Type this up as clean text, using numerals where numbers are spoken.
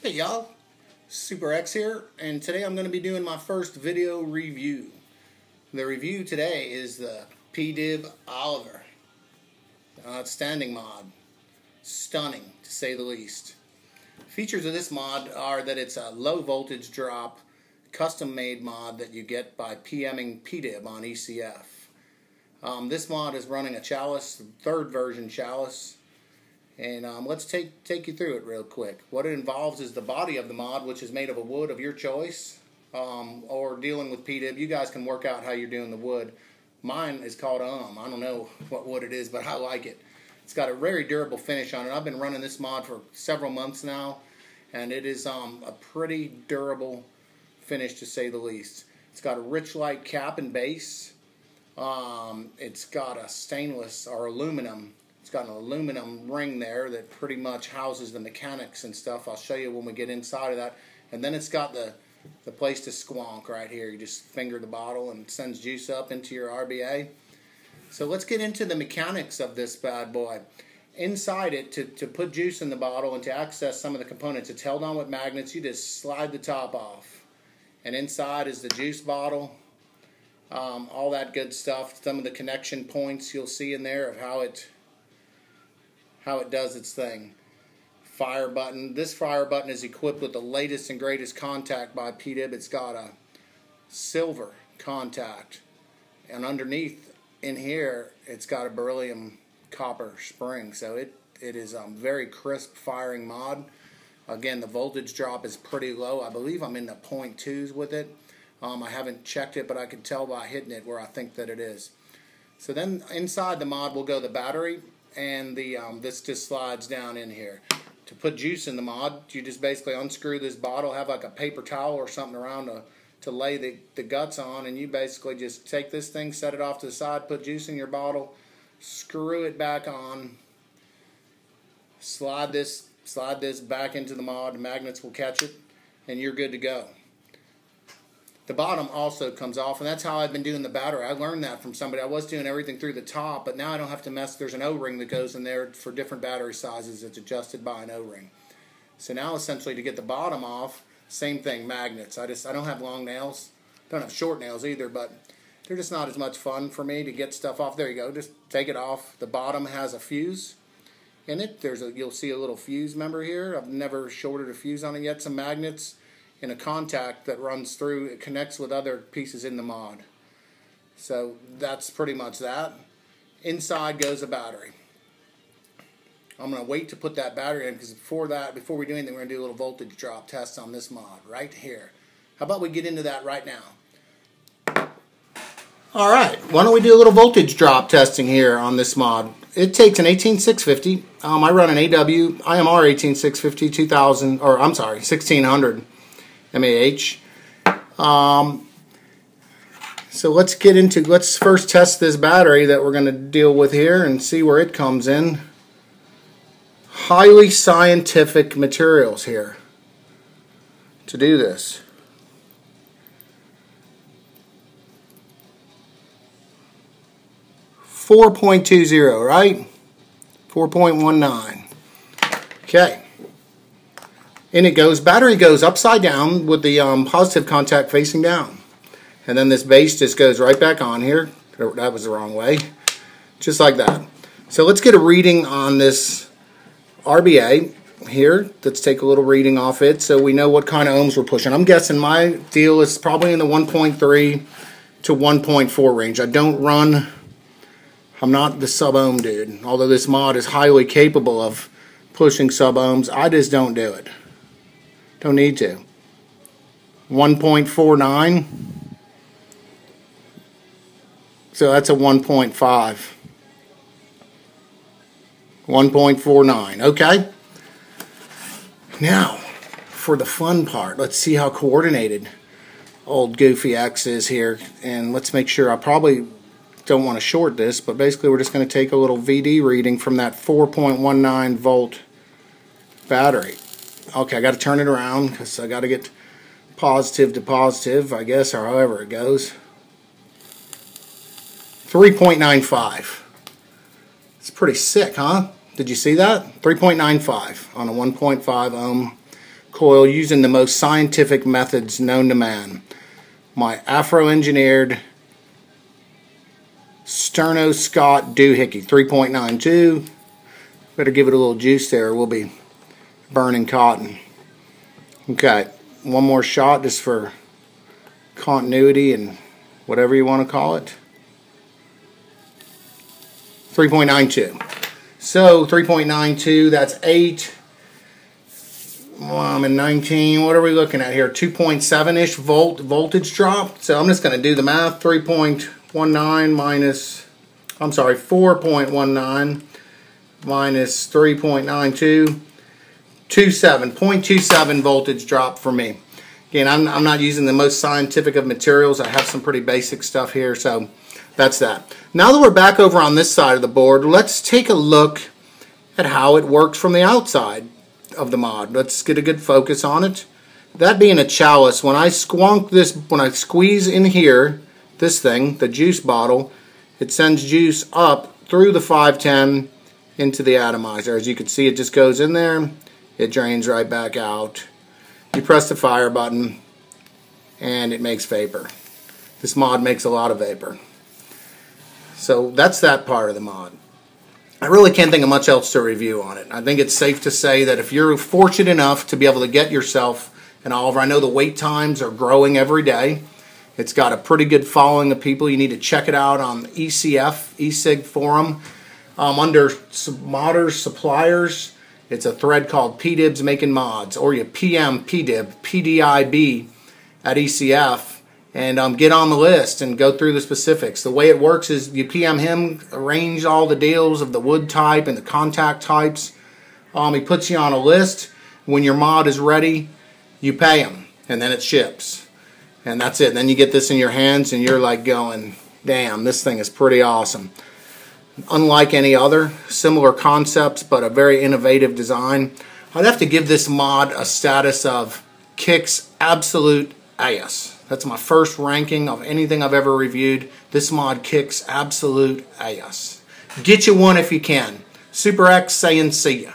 Hey y'all, Super X here, and today I'm going to be doing my first video review. The review today is the Pdib OliveR. Outstanding mod. Stunning, to say the least. Features of this mod are that it's a low voltage drop, custom made mod that you get by PMing Pdib on ECF. This mod is running a Chalice, third version Chalice. And let's take you through it real quick. What it involves is the body of the mod, which is made of a wood of your choice, or dealing with Pdib. You guys can work out how you're doing the wood. Mine is called I don't know what wood it is, but I like it. It's got a very durable finish on it. I've been running this mod for several months now, and it is a pretty durable finish, to say the least. It's got a rich light cap and base. It's got a stainless or aluminum. It's got an aluminum ring there that pretty much houses the mechanics and stuff. I'll show you when we get inside of that. And then it's got the place to squonk right here. You just finger the bottle and it sends juice up into your RBA. So let's get into the mechanics of this bad boy. Inside it, to put juice in the bottle and to access some of the components, it's held on with magnets. You just slide the top off. And inside is the juice bottle. All that good stuff. Some of the connection points you'll see in there of how it does its thing. Fire button. This fire button is equipped with the latest and greatest contact by Pdib. It's got a silver contact, and underneath in here it's got a beryllium copper spring. So it is a very crisp firing mod. Again, the voltage drop is pretty low. I believe I'm in the 0.2s with it. I haven't checked it, but I can tell by hitting it where I think that it is. So then inside the mod will go the battery, and this just slides down in here. To put juice in the mod, you just basically unscrew this bottle, have like a paper towel or something around to lay the guts on, and you basically just take this thing, set it off to the side, put juice in your bottle, screw it back on, slide this back into the mod, the magnets will catch it, and you're good to go. The bottom also comes off, and that's how I've been doing the battery. I learned that from somebody. I was doing everything through the top, but now I don't have to mess. There's an O-ring that goes in there for different battery sizes. It's adjusted by an O-ring. So now essentially to get the bottom off, same thing, magnets. I don't have long nails. Don't have short nails either, but they're just not as much fun for me to get stuff off. There you go. Just take it off. The bottom has a fuse in it. You'll see a little fuse member here. I've never shorted a fuse on it yet. Some magnets in a contact that runs through. It connects with other pieces in the mod. So that's pretty much that. Inside goes a battery. I'm going to wait to put that battery in, because before we do anything, we're going to do a little voltage drop test on this mod right here. How about we get into that right now? Alright, why don't we do a little voltage drop testing here on this mod. It takes an 18650. I run an AW IMR 18650 2000, or I'm sorry, 1600 mAh. So let's first test this battery that we're going to deal with here and see where it comes in. Highly scientific materials here to do this. .20, right? 4.19. Okay. And it goes, battery goes upside down with the positive contact facing down. And then this base just goes right back on here. That was the wrong way. Just like that. So let's get a reading on this RBA here. Let's take a little reading off it so we know what kind of ohms we're pushing. I'm guessing my deal is probably in the 1.3 to 1.4 range. I'm not the sub-ohm dude. Although this mod is highly capable of pushing sub-ohms, I just don't do it. Don't need to. 1.49. So that's a 1.5. 1.49. Okay. Now, for the fun part, let's see how coordinated old Goofy X is here. And let's make sure, I probably don't want to short this, but basically we're just going to take a little VD reading from that 4.19 volt battery. Okay, I got to turn it around because I got to get positive to positive, I guess, or however it goes. 3.95. It's pretty sick, huh? Did you see that? 3.95 on a 1.5 ohm coil using the most scientific methods known to man. My Afro-engineered Sterno Scott doohickey 3.92. Better give it a little juice there, we'll be burning cotton. Okay, one more shot just for continuity and whatever you want to call it. 3.92. So 3.92, that's 8. Well, I'm in 19. What are we looking at here? 2.7-ish voltage drop. So I'm just going to do the math. 3.19 minus, I'm sorry, 4.19 minus 3.92. 0.27 voltage drop for me. Again, I'm not using the most scientific of materials. I have some pretty basic stuff here, so that's that. Now that we're back over on this side of the board, let's take a look at how it works from the outside of the mod. Let's get a good focus on it. That being a chalice, when I squeeze in here, this thing, the juice bottle, it sends juice up through the 510 into the atomizer. As you can see, it just goes in there, it drains right back out. You press the fire button and it makes vapor. This mod makes a lot of vapor. So that's that part of the mod. I really can't think of much else to review on it. I think it's safe to say that if you're fortunate enough to be able to get yourself an Oliver, I know the wait times are growing every day. It's got a pretty good following of people. You need to check it out on the ECF forum. Under modders, suppliers, it's a thread called Pdib's Making Mods, or you PM Pdib, PDIB at ECF, and get on the list and go through the specifics. The way it works is you PM him, arrange all the deals of the wood type and the contact types. He puts you on a list. When your mod is ready, you pay him, and then it ships. And that's it. Then you get this in your hands and you're like going, damn, this thing is pretty awesome. Unlike any other, similar concepts, but a very innovative design. I'd have to give this mod a status of kicks absolute ass. That's my first ranking of anything I've ever reviewed. This mod kicks absolute ass. Get you one if you can. Super X saying see ya.